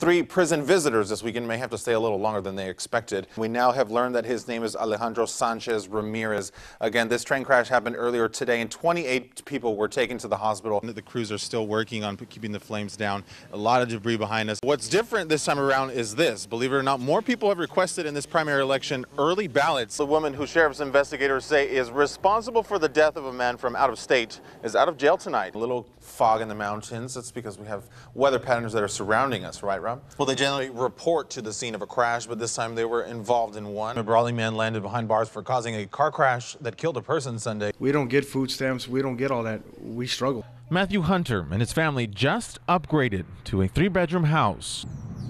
3 prison visitors this weekend may have to stay a little longer than they expected. We now have learned that his name is Alejandro Sanchez Ramirez. Again, this train crash happened earlier today and 28 people were taken to the hospital. The crews are still working on keeping the flames down. A lot of debris behind us. What's different this time around is this. Believe it or not, more people have requested in this primary election early ballots. The woman who sheriff's investigators say is responsible for the death of a man from out of state is out of jail tonight. A little fog in the mountains. That's because we have weather patterns that are surrounding us, right, Rob? Well, they generally report to the scene of a crash, but this time they were involved in one. A brawling man landed behind bars for causing a car crash that killed a person Sunday. We don't get food stamps. We don't get all that. We struggle. Matthew Hunter and his family just upgraded to a 3-bedroom house.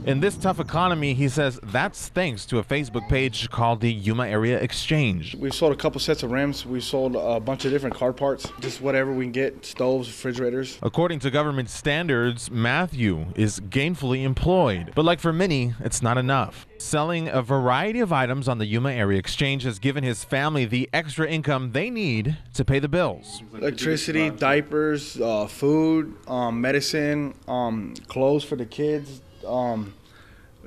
In this tough economy, he says that's thanks to a Facebook page called the Yuma Area Exchange. We sold a couple sets of rims. We sold a bunch of different car parts, just whatever we can get, stoves, refrigerators. According to government standards, Matthew is gainfully employed. But like for many, it's not enough. Selling a variety of items on the Yuma Area Exchange has given his family the extra income they need to pay the bills. Electricity, diapers, food, medicine, clothes for the kids.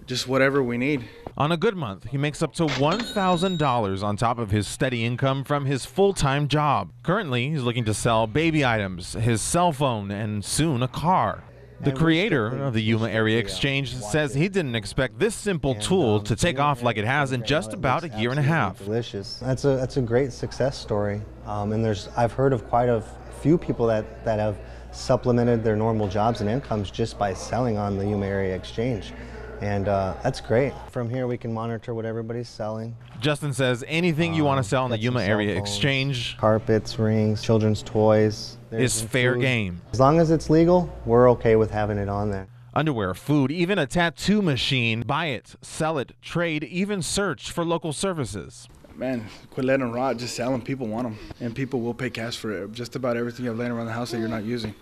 Just whatever we need. On a good month, he makes up to $1,000 on top of his steady income from his full-time job. Currently, he's looking to sell baby items, his cell phone, and soon a car. The creator of the Yuma Area Exchange says he didn't expect this simple tool to take off like it has in just about a year and a half. Delicious. That's a great success story. And I've heard of quite a few people that have supplemented their normal jobs and incomes just by selling on the Yuma Area Exchange. And that's great. From here we can monitor what everybody's selling. Justin says anything you want to sell on the Yuma Area Exchange, carpets, rings, children's toys, is fair game. As long as it's legal, we're okay with having it on there. Underwear, food, even a tattoo machine. Buy it, sell it, trade, even search for local services. Man, quit letting them rot, just sell them. People want them, and people will pay cash for it. Just about everything you have laying around the house that you're not using.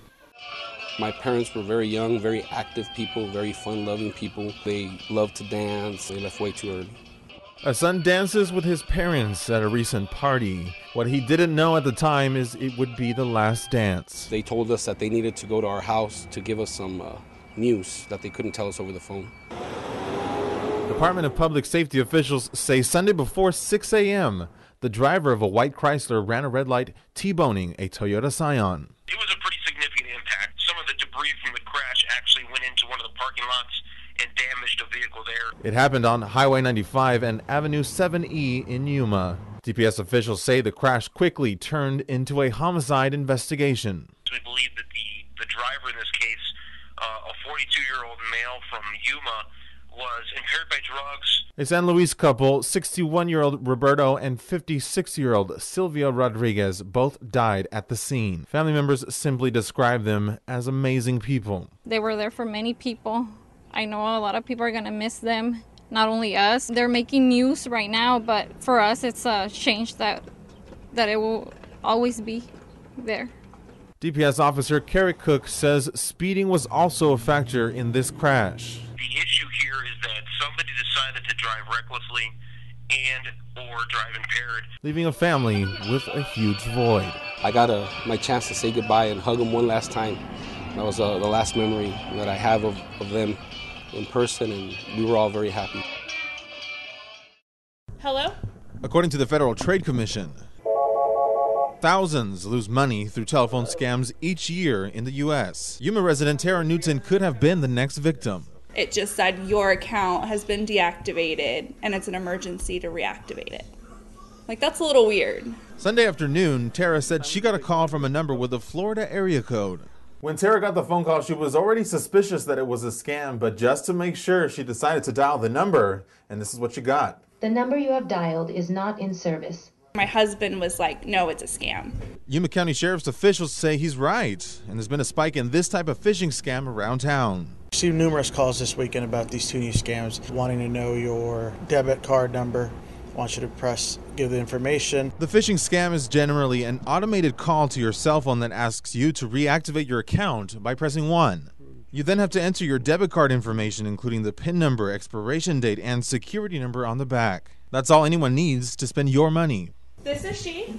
My parents were very young, very active people, very fun-loving people. They loved to dance. They left way too early. A son dances with his parents at a recent party. What he didn't know at the time is it would be the last dance. They told us that they needed to go to our house to give us some news that they couldn't tell us over the phone. Department of Public Safety officials say Sunday before 6 a.m., the driver of a white Chrysler ran a red light, T-boning a Toyota Scion. It was a pretty significant impact. Some of the debris from the crash actually went into one of the parking lots and damaged a vehicle there. It happened on Highway 95 and Avenue 7E in Yuma. DPS officials say the crash quickly turned into a homicide investigation. We believe that the driver in this case, a 42-year-old male from Yuma, was impaired by drugs. A San Luis couple, 61-year-old Roberto and 56-year-old Silvia Rodriguez, both died at the scene. Family members simply describe them as amazing people. They were there for many people. I know a lot of people are going to miss them, not only us. They're making news right now, but for us it's a change that it will always be there. DPS officer Carrie Cook says speeding was also a factor in this crash. The issue here is that somebody decided to drive recklessly and or drive impaired, leaving a family with a huge void. I got my chance to say goodbye and hug them one last time. That was the last memory that I have of them in person, and we were all very happy. Hello? According to the Federal Trade Commission, thousands lose money through telephone scams each year in the U.S. Yuma resident Tara Newton could have been the next victim. It just said your account has been deactivated and it's an emergency to reactivate it. Like, that's a little weird. Sunday afternoon, Tara said she got a call from a number with a Florida area code. When Tara got the phone call, she was already suspicious that it was a scam, but just to make sure, she decided to dial the number, and this is what she got. The number you have dialed is not in service. My husband was like, no, it's a scam. Yuma County Sheriff's officials say he's right, and there's been a spike in this type of phishing scam around town. I received numerous calls this weekend about these 2 new scams, wanting to know your debit card number, want you to give the information. The phishing scam is generally an automated call to your cell phone that asks you to reactivate your account by pressing 1. You then have to enter your debit card information, including the PIN number, expiration date, and security number on the back. That's all anyone needs to spend your money. This is she.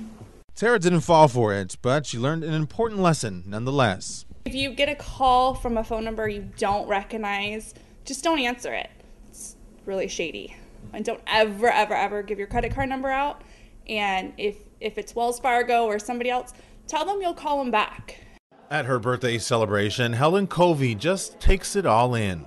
Tara didn't fall for it, but she learned an important lesson nonetheless. If you get a call from a phone number you don't recognize, just don't answer it. It's really shady. And don't ever, ever, ever give your credit card number out. And if it's Wells Fargo or somebody else, tell them you'll call them back. At her birthday celebration, Helen Covey just takes it all in.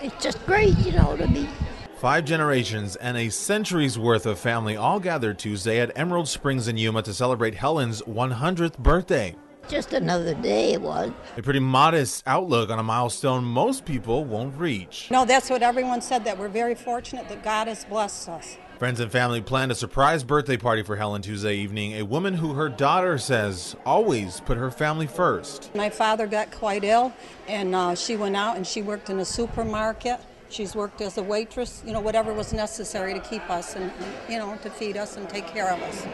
It's just great, you know what I mean? 5 generations and a century's worth of family all gathered Tuesday at Emerald Springs in Yuma to celebrate Helen's 100th birthday. Just another day it was. A pretty modest outlook on a milestone most people won't reach. No, that's what everyone said, that we're very fortunate that God has blessed us. Friends and family planned a surprise birthday party for Helen Tuesday evening, a woman who her daughter says always put her family first. My father got quite ill, and she went out and she worked in a supermarket. She's worked as a waitress, you know, whatever was necessary to keep us and you know, to feed us and take care of us.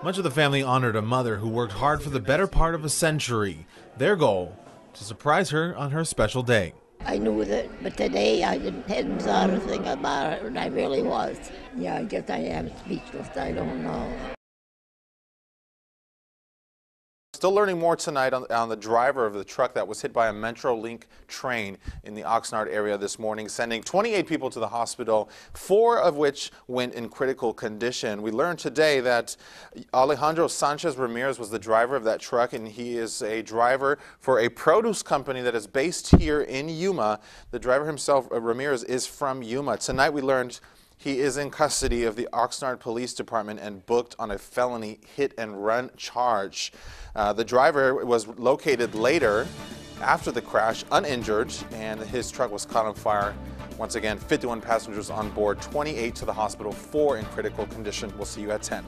Much of the family honored a mother who worked hard for the better part of a century. Their goal, to surprise her on her special day. I knew that, but today I hadn't thought a thing about it, and I really was. Yeah, I guess I am speechless. I don't know. Still learning more tonight on the driver of the truck that was hit by a Metrolink train in the Oxnard area this morning, sending 28 people to the hospital, 4 of which went in critical condition. We learned today that Alejandro Sanchez Ramirez was the driver of that truck, and he is a driver for a produce company that is based here in Yuma. The driver himself, Ramirez, is from Yuma. Tonight we learned he is in custody of the Oxnard Police Department and booked on a felony hit-and-run charge. The driver was located later after the crash, uninjured, and his truck was caught on fire. Once again, 51 passengers on board, 28 to the hospital, 4 in critical condition. We'll see you at 10.